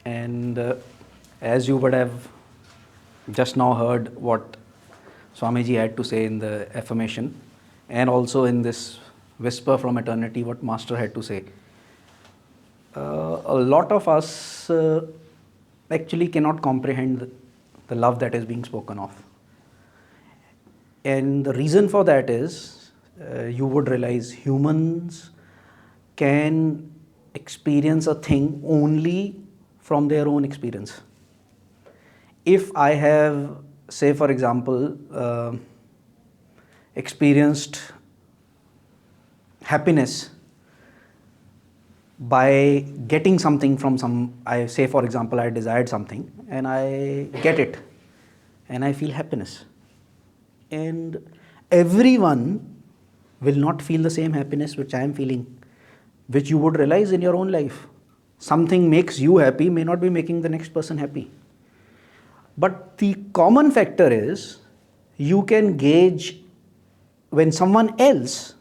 And as you would have just now heard what Swamiji had to say in the affirmation, and also in this whisper from eternity, what Master had to say. A lot of us actually cannot comprehend the love that is being spoken of. And the reason for that is, you would realize humans can experience a thing only from their own experience. If I have, say for example, experienced happiness by getting something from I say for example, I desired something and I get it and I feel happiness. And everyone will not feel the same happiness which I am feeling, which you would realize in your own life. Something makes you happy may not be making the next person happy. But the common factor is you can gauge when someone else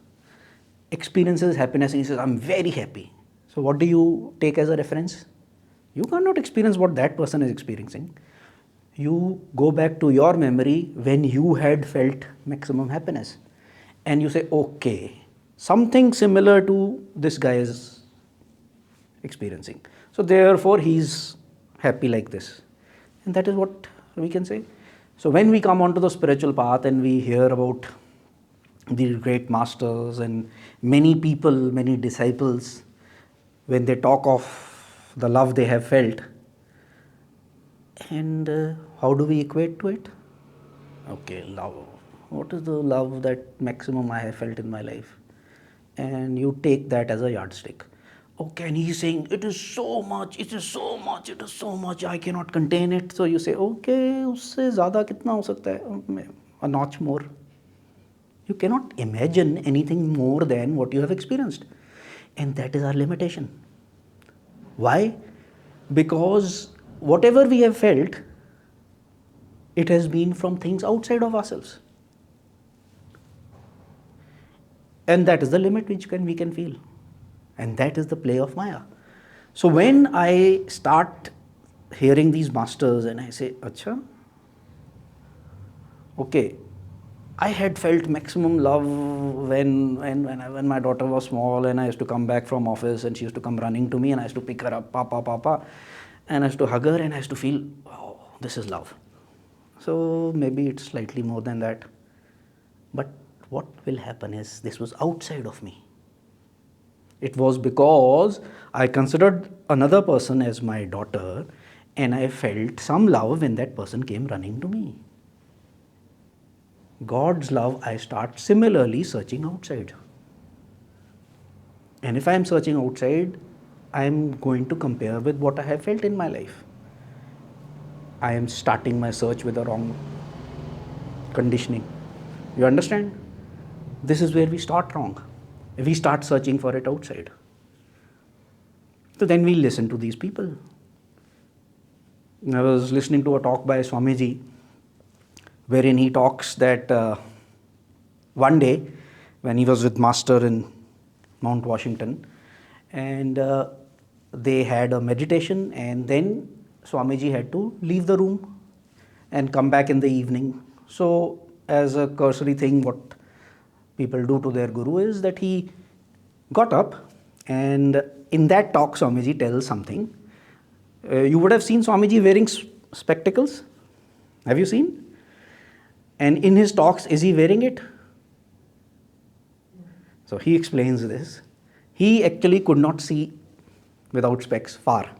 experiences happiness and he says, I'm very happy. So what do you take as a reference? You cannot experience what that person is experiencing. You go back to your memory when you had felt maximum happiness. And you say, okay, something similar to this guy is experiencing. So therefore he's happy like this. And that is what we can say. So when we come onto the spiritual path and we hear about the great masters and many people, many disciples, when they talk of the love they have felt, and how do we equate to it? Okay, love. What is the love that maximum I have felt in my life? And you take that as a yardstick. Okay, and he's saying, it is so much, it is so much, it is so much, I cannot contain it. So you say, okay, उससे ज़्यादा कितना हो सकता है? A notch more. You cannot imagine anything more than what you have experienced. And that is our limitation. Why? Because whatever we have felt, it has been from things outside of ourselves. And that is the limit which we can feel. And that is the play of Maya. So when I start hearing these masters and I say, Acha, okay, I had felt maximum love when my daughter was small and I used to come back from office and she used to come running to me and I used to pick her up, papa, papa, and I used to hug her and I used to feel, wow, this is love. So maybe it's slightly more than that. But what will happen is this was outside of me. It was because I considered another person as my daughter and I felt some love when that person came running to me. God's love, I start similarly searching outside. And if I am searching outside, I am going to compare with what I have felt in my life. I am starting my search with the wrong conditioning. You understand? This is where we start wrong. We start searching for it outside. So then we listen to these people. I was listening to a talk by Swamiji, wherein he talks that one day when he was with Master in Mount Washington, and they had a meditation, and then Swamiji had to leave the room and come back in the evening. So as a cursory thing, what people do to their guru is that he got up, and in that talk Swamiji tells something. You would have seen Swamiji wearing spectacles. Have you seen? And in his talks, is he wearing it? So he explains this. He actually could not see without specs far.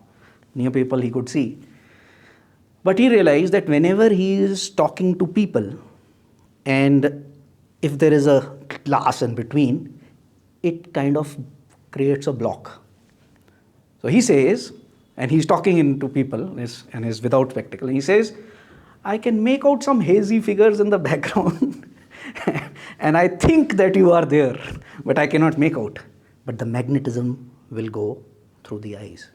Near people he could see. But he realized that whenever he is talking to people, and if there is a glass in between, it kind of creates a block. So he says, and he's talking to people and is without spectacle, he says, I can make out some hazy figures in the background and I think that you are there, but I cannot make out. But the magnetism will go through the eyes.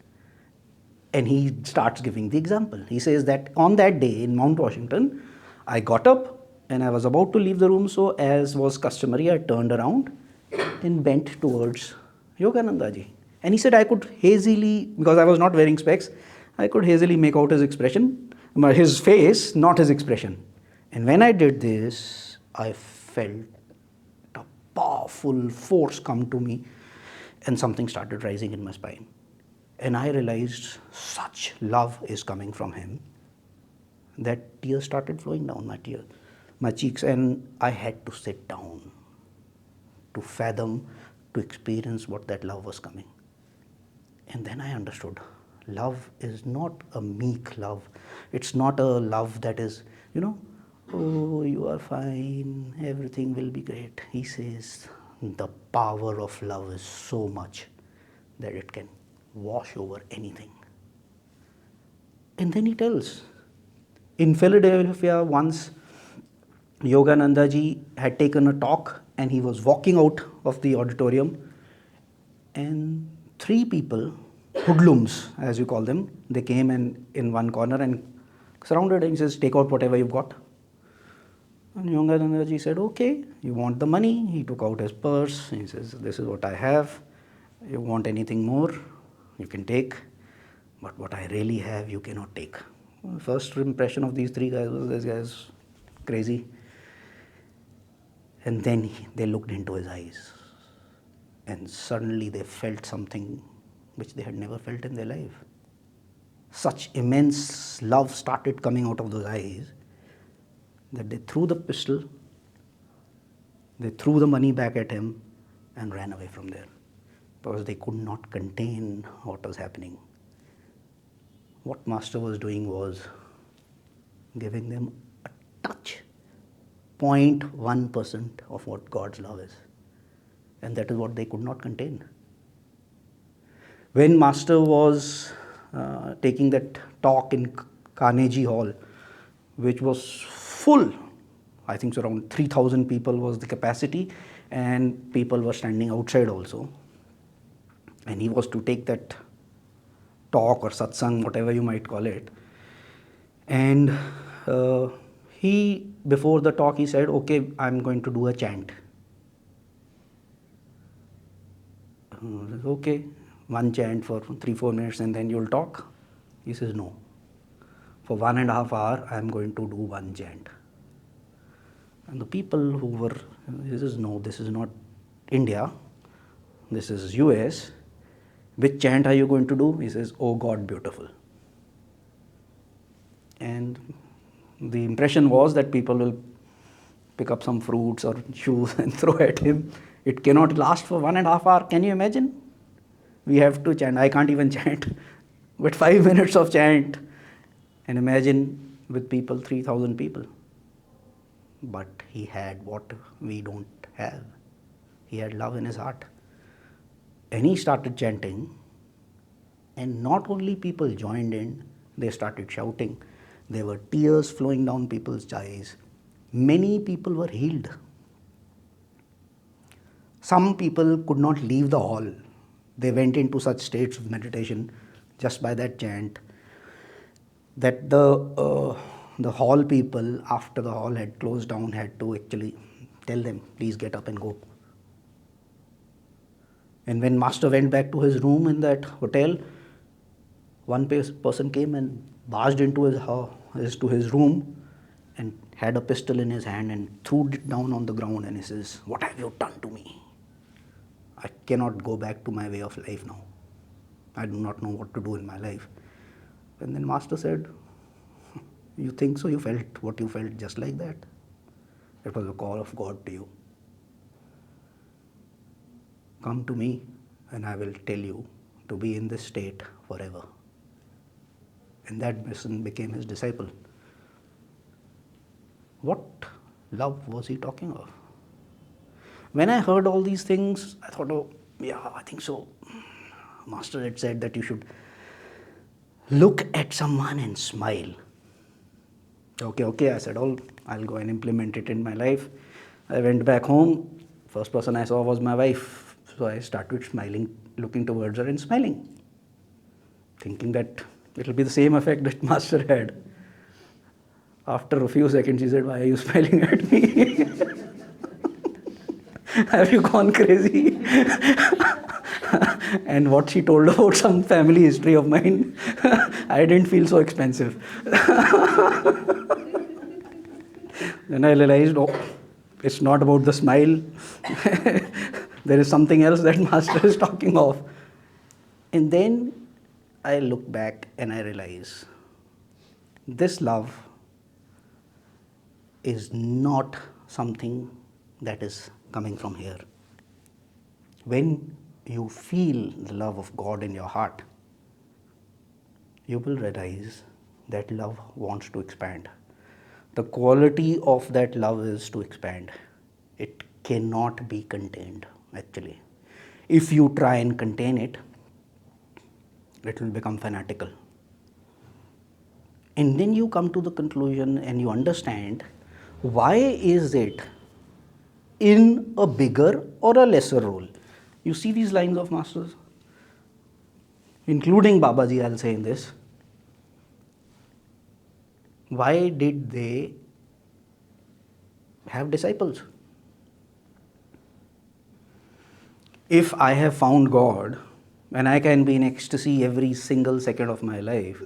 And he starts giving the example. He says that on that day in Mount Washington, I got up and I was about to leave the room. So as was customary, I turned around and bent towards Yogananda ji. And he said I could hazily, because I was not wearing specs, I could hazily make out his expression, his face, not his expression. And when I did this, I felt a powerful force come to me, and something started rising in my spine. And I realized such love is coming from him that tears started flowing down my cheeks, and I had to sit down to fathom, to experience what that love was coming. And then I understood, love is not a meek love. It's not a love that is, oh, you are fine, everything will be great. He says the power of love is so much that it can wash over anything. And then he tells, in Philadelphia once, Yogananda ji had taken a talk and he was walking out of the auditorium, and 3 people, hoodlums as you call them, they came and in one corner and surrounded him. He says, take out whatever you've got. And Yogananda ji said, okay, you want the money? He took out his purse. He says, this is what I have. You want anything more? You can take. But what I really have, you cannot take. First impression of these 3 guys was, this guy's crazy. And then they looked into his eyes, and suddenly they felt something which they had never felt in their life. Such immense love started coming out of those eyes that they threw the pistol, they threw the money back at him and ran away from there, because they could not contain what was happening. What Master was doing was giving them a touch, 0.1% of what God's love is. And that is what they could not contain. When Master was taking that talk in Carnegie Hall, which was full, I think so around 3,000 people was the capacity, and people were standing outside also. And he was to take that talk or satsang, whatever you might call it. And before the talk, he said, okay, I'm going to do a chant. Okay, one chant for 3-4 minutes and then you'll talk. He says, no. For 1.5 hours, I'm going to do one chant. And the people who were, he says, no, this is not India. This is US. Which chant are you going to do? He says, oh God, beautiful. And the impression was that people will pick up some fruits or shoes and throw at him. It cannot last for 1.5 hours. Can you imagine? We have to chant. I can't even chant. But 5 minutes of chant. And imagine with people, 3,000 people. But he had what we don't have. He had love in his heart. And he started chanting. And not only people joined in, they started shouting. There were tears flowing down people's eyes. Many people were healed. Some people could not leave the hall. They went into such states of meditation just by that chant that the hall people, after the hall had closed down, had to actually tell them, please get up and go. And when Master went back to his room in that hotel, one person came and barged into his room and had a pistol in his hand and threw it down on the ground, and he says, what have you done to me? I cannot go back to my way of life now. I do not know what to do in my life. And then Master said, you think so? You felt what you felt just like that? It was a call of God to you. Come to me and I will tell you to be in this state forever. And that person became his disciple. What love was he talking of? When I heard all these things, I thought, oh, yeah, I think so. Master had said that you should look at someone and smile. Okay, I said, I'll go and implement it in my life. I went back home. First person I saw was my wife. So I started smiling, looking towards her and smiling, thinking that it will be the same effect that Master had. After a few seconds, he said, why are you smiling at me? Have you gone crazy? And what she told about some family history of mine, I didn't feel so expensive. Then I realized, oh, it's not about the smile. There is something else that Master is talking of. And then I look back and I realize this love is not something that is coming from here. When you feel the love of God in your heart, you will realize that love wants to expand. The quality of that love is to expand. It cannot be contained, actually. If you try and contain it, it will become fanatical. And then you come to the conclusion and you understand why is it in a bigger or a lesser role. You see these lines of masters, including Babaji, I'll say in this. Why did they have disciples? If I have found God and I can be in ecstasy every single second of my life,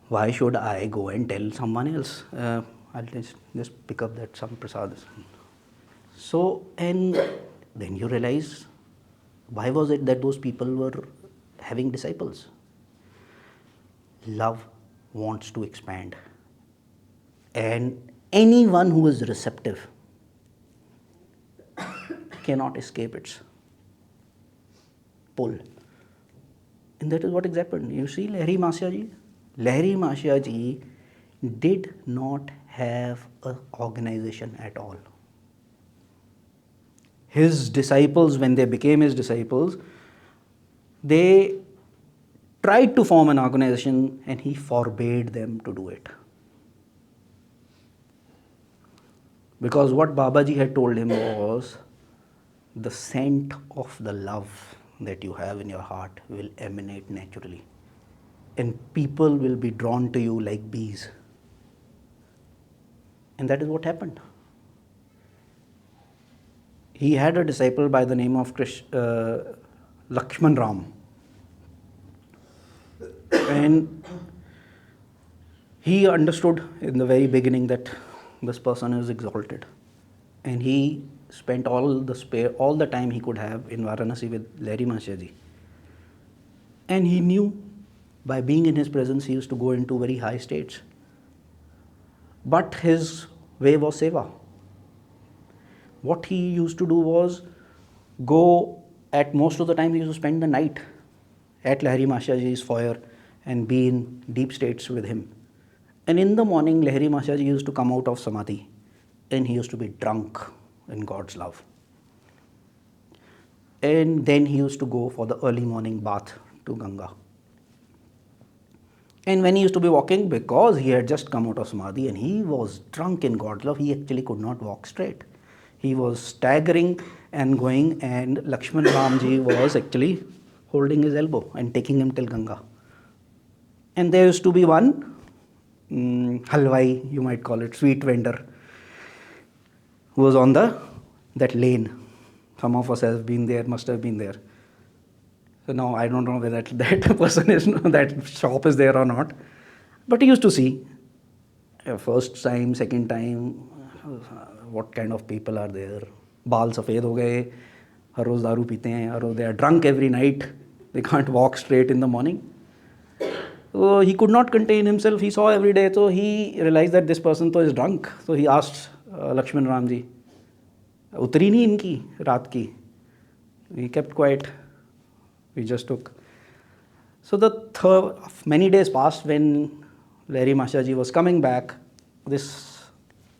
why should I go and tell someone else? I'll just pick up that some prasad. So, and then you realize, why was it that those people were having disciples? Love wants to expand. And anyone who is receptive cannot escape its pull. And that is what exactly happened. You see, Lahiri Masya Ji? Lahiri Masya Ji did not have an organization at all. His disciples, when they became his disciples, they tried to form an organization and he forbade them to do it. Because what Babaji had told him was, the scent of the love that you have in your heart will emanate naturally. And people will be drawn to you like bees. And that is what happened. He had a disciple by the name of Lakshman Ram. And he understood in the very beginning that this person is exalted. And he spent all the time he could have in Varanasi with Lahiri Masya Ji. And he knew by being in his presence he used to go into very high states. But his way was seva. What he used to do was go, at most of the time he used to spend the night at Lahiri Masya Ji's foyer and be in deep states with him. And in the morning, Lahiri Masya Ji used to come out of Samadhi and he used to be drunk in God's love. And then he used to go for the early morning bath to Ganga. And when he used to be walking, because he had just come out of Samadhi and he was drunk in God's love, he actually could not walk straight. He was staggering and going, and Lakshman Ramji was actually holding his elbow and taking him till Ganga. And there used to be one halwai, you might call it, sweet vendor, who was on that lane. Some of us have been there, must have been there. So now I don't know whether that person is, that shop is there or not. But he used to see, first time, second time, what kind of people are there. Baal safed ho gaye, har roz daru peete hain, or they are drunk every night, they can't walk straight in the morning. So he could not contain himself, he saw every day, so he realized that this person is drunk. So he asked Lakshman Ramji, utri nahi inki raat ki? He kept quiet, we just took. So many days passed. When Lahiri Masya Ji was coming back, this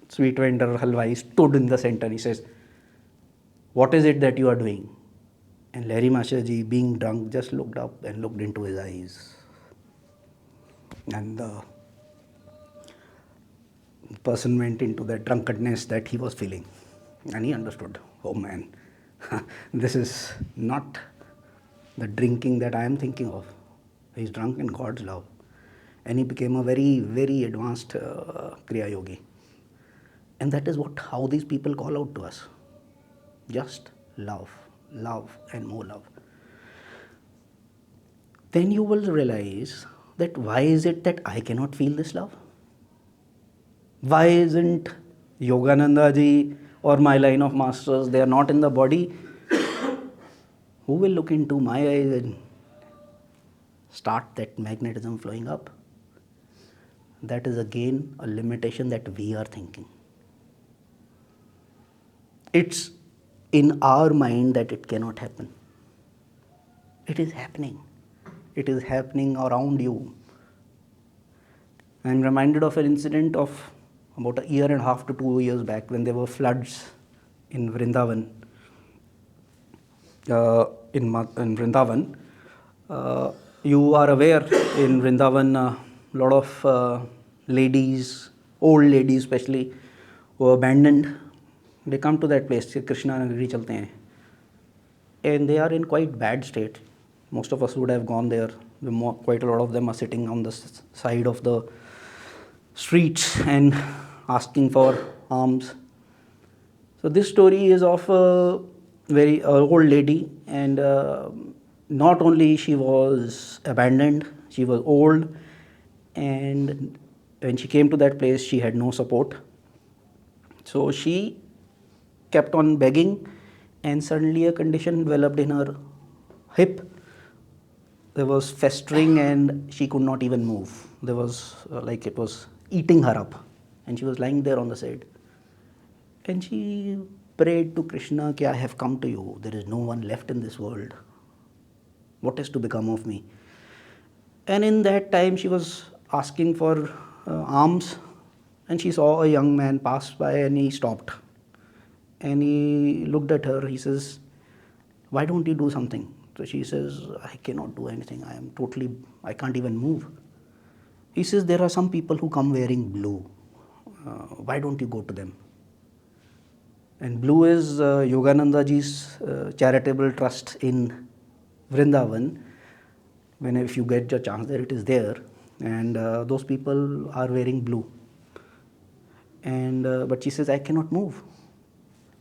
sweet vendor halwai stood in the center. He says, what is it that you are doing? And Lahiri Masya Ji, being drunk, just looked up and looked into his eyes. And the person went into that drunkenness that he was feeling. And he understood, oh man, this is not the drinking that I am thinking of. He's drunk in God's love. And he became a very, very advanced Kriya Yogi. And that is how these people call out to us. Just love, love and more love. then you will realize that why is it that I cannot feel this love? Why isn't Yogananda ji or my line of masters, they are not in the body? Who will look into my eyes and start that magnetism flowing up? That is again a limitation that we are thinking. It's in our mind that it cannot happen. It is happening. It is happening around you. I'm reminded of an incident of about a year and a half to 2 years back when there were floods in Vrindavan. In Vrindavan, you are aware in Vrindavan, a lot of ladies, old ladies especially, were abandoned. They come to that place, Krishna Nagari chalte hain, and they are in quite bad state. Most of us would have gone there. Quite a lot of them are sitting on the side of the streets and asking for alms. So this story is of a very old lady, and not only she was abandoned, she was old, and when she came to that place, she had no support. So she kept on begging, and suddenly a condition developed in her hip. There was festering, and she could not even move. There was like it was eating her up, and she was lying there on the side. And she prayed to Krishna, "I have come to you. There is no one left in this world. What is to become of me?" And in that time, she was asking for alms, and she saw a young man pass by, and he stopped. And he looked at her. He says, "Why don't you do something?" So she says, "I cannot do anything. I can't even move." He says, "There are some people who come wearing blue. Why don't you go to them?" And blue is Yogananda ji's charitable trust in Vrindavan. If you get your chance there, it is there. And those people are wearing blue. And but she says, "I cannot move."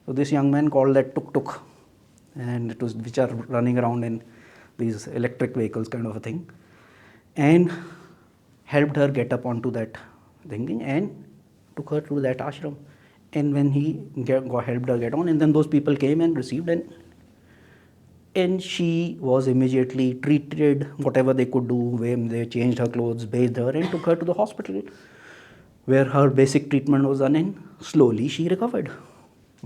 So this young man called that tuk-tuk, and it was which are running around in these electric vehicles kind of a thing, and helped her get up onto that thinking and took her to that ashram. And when he helped her get on, and then those people came and received, and she was immediately treated, whatever they could do. When they changed her clothes, bathed her, and took her to the hospital, where her basic treatment was done, and slowly she recovered.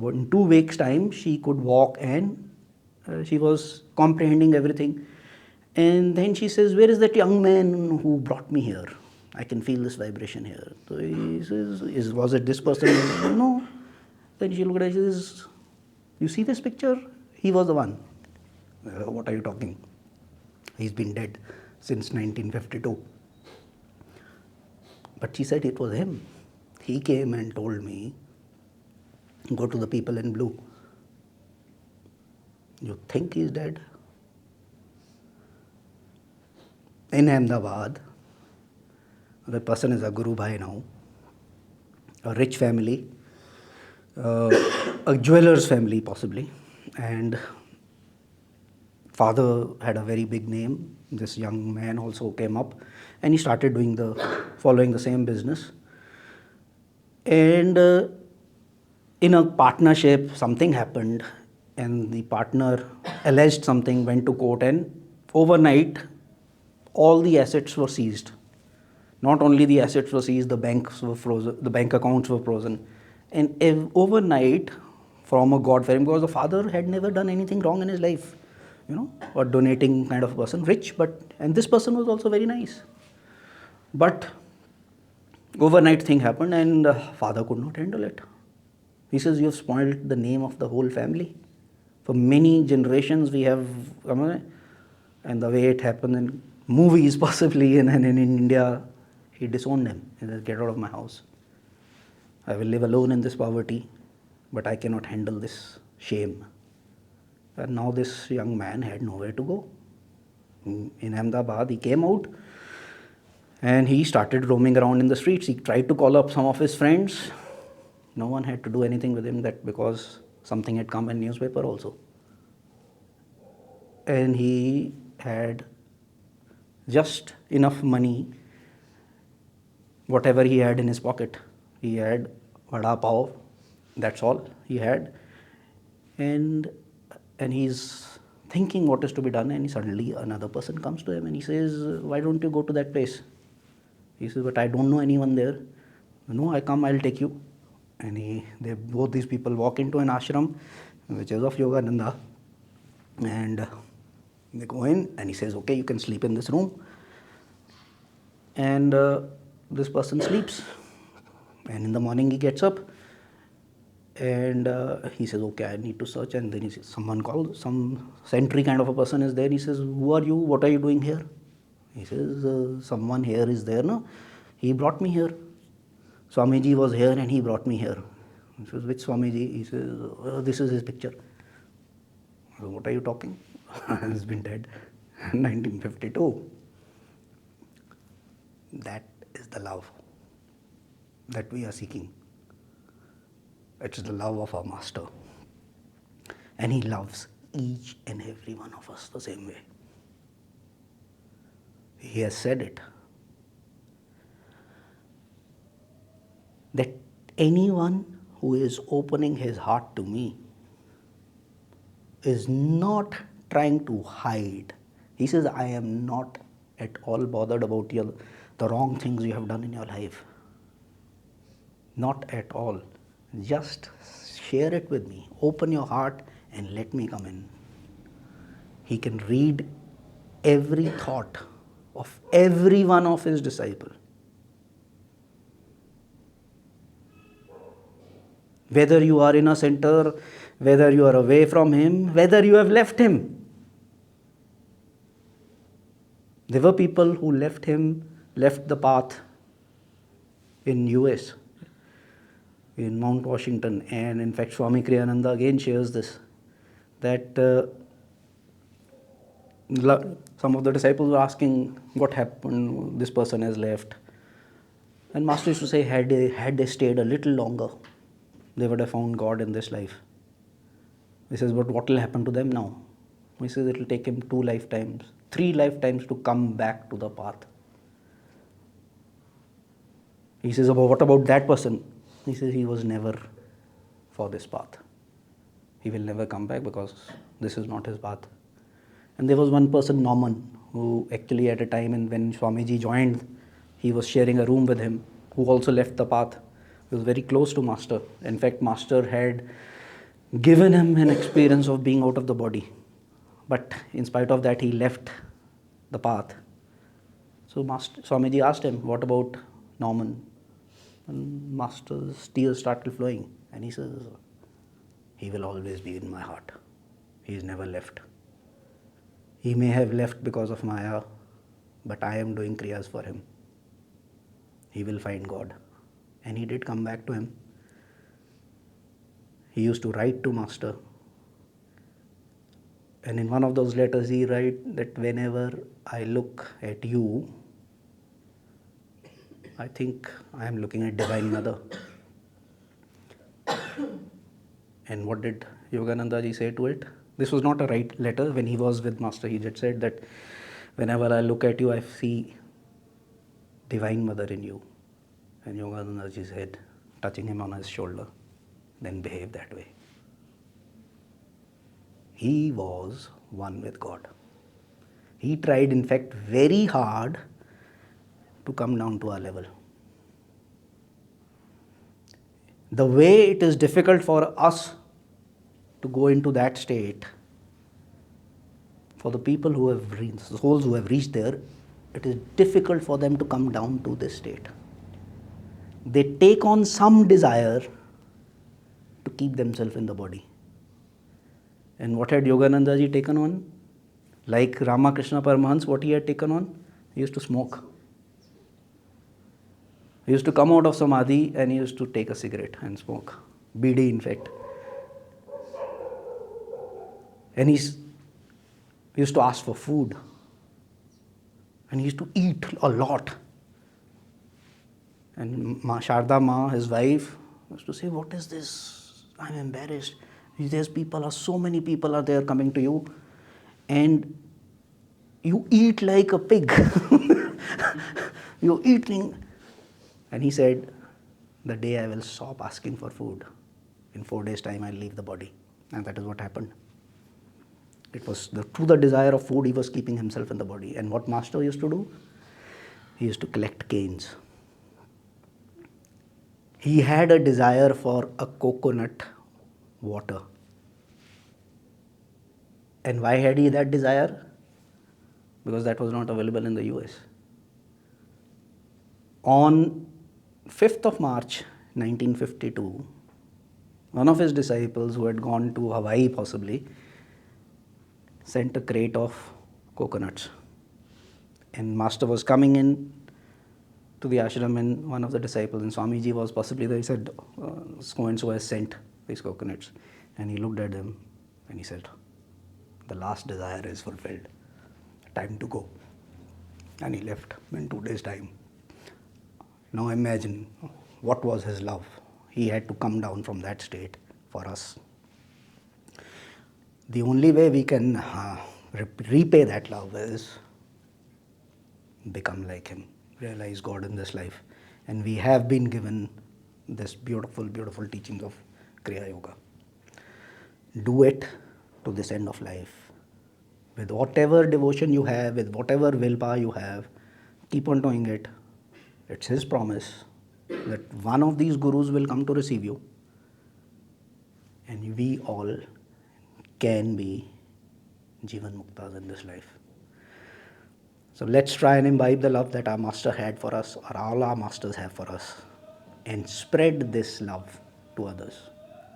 In 2 weeks' time, she could walk, and she was comprehending everything. And then she says, "Where is that young man who brought me here? I can feel this vibration here." So he says, "Was it this person?" "No." Then she looked at it, she says, "You see this picture? He was the one." "What are you talking? He's been dead since 1952. But she said, "It was him. He came and told me, go to the people in blue." "You think he's dead?" In Ahmedabad, the person is a Guru Bhai now, a rich family, a jeweler's family possibly, and father had a very big name. This young man also came up, and he started following the same business. And in a partnership, something happened, and the partner alleged something, went to court, and overnight, all the assets were seized. Not only the assets were seized, the banks were frozen, the bank accounts were frozen. And overnight, from a God-fearing, because the father had never done anything wrong in his life, or donating kind of person, rich, and this person was also very nice. But overnight thing happened, and father could not handle it. He says, "You have spoiled the name of the whole family. For many generations we have, and the way it happened in movies possibly, and in India, he disowned him. He said, 'Get out of my house. I will live alone in this poverty, but I cannot handle this shame.'" And now this young man had nowhere to go. In Ahmedabad, he came out, and he started roaming around in the streets. He tried to call up some of his friends. No one had to do anything with him, that because something had come in newspaper also. And he had just enough money, whatever he had in his pocket. He had vada pav, that's all he had. And he's thinking what is to be done, and suddenly another person comes to him and he says, why don't you go to that place? He says, but I don't know anyone there. No, I come, I'll take you. And both these people walk into an ashram, which is of Yogananda. And they go in, and he says, okay, you can sleep in this room. And this person sleeps. And in the morning he gets up, and he says, okay, I need to search. And then he says, someone called, some sentry kind of a person is there. He says, who are you? What are you doing here? He says, someone here is there, no? He brought me here. Swamiji was here and he brought me here. He says, which Swamiji? He says, this is his picture. I said, what are you talking? He's been dead 1952. That is the love that we are seeking. It is the love of our master. And he loves each and every one of us the same way. He has said it, that anyone who is opening his heart to me is not trying to hide. He says, I am not at all bothered about the wrong things you have done in your life. Not at all. Just share it with me. Open your heart and let me come in. He can read every thought of every one of his disciples. Whether you are in a center, whether you are away from him, whether you have left him. There were people who left the path in US, in Mount Washington. And in fact, Swami Kriyananda again shares this, that some of the disciples were asking, what happened? This person has left. And Master used to say, had they stayed a little longer, they would have found God in this life. He says, but what will happen to them now? He says, it will take him 2 lifetimes, 3 lifetimes to come back to the path. He says, what about that person? He says, he was never for this path. He will never come back because this is not his path. And there was one person, Norman, who actually at a time when Swamiji joined, he was sharing a room with him, who also left the path. He was very close to Master. In fact, Master had given him an experience of being out of the body. But in spite of that, he left the path. So Swamiji asked him, what about Norman? And Master's tears started flowing. And he says, he will always be in my heart. He is never left. He may have left because of Maya, but I am doing kriyas for him. He will find God. And he did come back to him. He used to write to Master. And in one of those letters he writes that whenever I look at you, I think I am looking at Divine Mother. And what did Yogananda ji say to it? This was not a right letter. When he was with Master, he just said that whenever I look at you, I see Divine Mother in you. And Yogananda ji said, touching him on his shoulder, then behave that way. He was one with God. He tried, in fact, very hard to come down to our level. The way it is difficult for us to go into that state, for the people who have reached, the souls who have reached there, it is difficult for them to come down to this state. They take on some desire to keep themselves in the body. And what had Yogananda ji taken on? Like Ramakrishna Paramahansa, what he had taken on? He used to smoke. He used to come out of Samadhi and he used to take a cigarette and smoke. Bidi, in fact. And he used to ask for food. And he used to eat a lot. And Sharda Ma, his wife, used to say, what is this? I'm embarrassed. So many people are there coming to you. And You eat like a pig. You eating. And he said, the day I will stop asking for food, in 4 days' time I'll leave the body. And that is what happened. It was through the desire of food he was keeping himself in the body. And what Master used to do? He used to collect canes. He had a desire for a coconut water. And why had he that desire? Because that was not available in the US. On 5th of March 1952, one of his disciples who had gone to Hawaii possibly sent a crate of coconuts. And Master was coming in to the ashram, and one of the disciples, and Swamiji was possibly there, he said, so and so has sent these coconuts. And he looked at them and he said, the last desire is fulfilled. Time to go. And he left in 2 days' time. Now imagine what was his love. He had to come down from that state for us. The only way we can repay that love is become like him, realize God in this life. And we have been given this beautiful, beautiful teachings of Kriya Yoga. Do it to this end of life. With whatever devotion you have, with whatever willpower you have, keep on doing it. It's his promise that one of these gurus will come to receive you, and we all can be Jivan Muktas in this life. So let's try and imbibe the love that our master had for us, or all our masters have for us, and spread this love to others.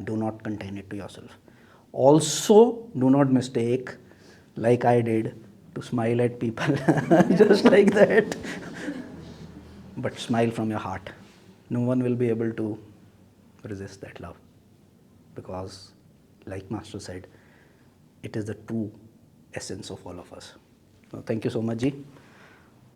Do not contain it to yourself. Also, do not mistake, like I did, to smile at people just like that. But smile from your heart. No one will be able to resist that love, because, like Master said, it is the true essence of all of us. So thank you so much, Ji.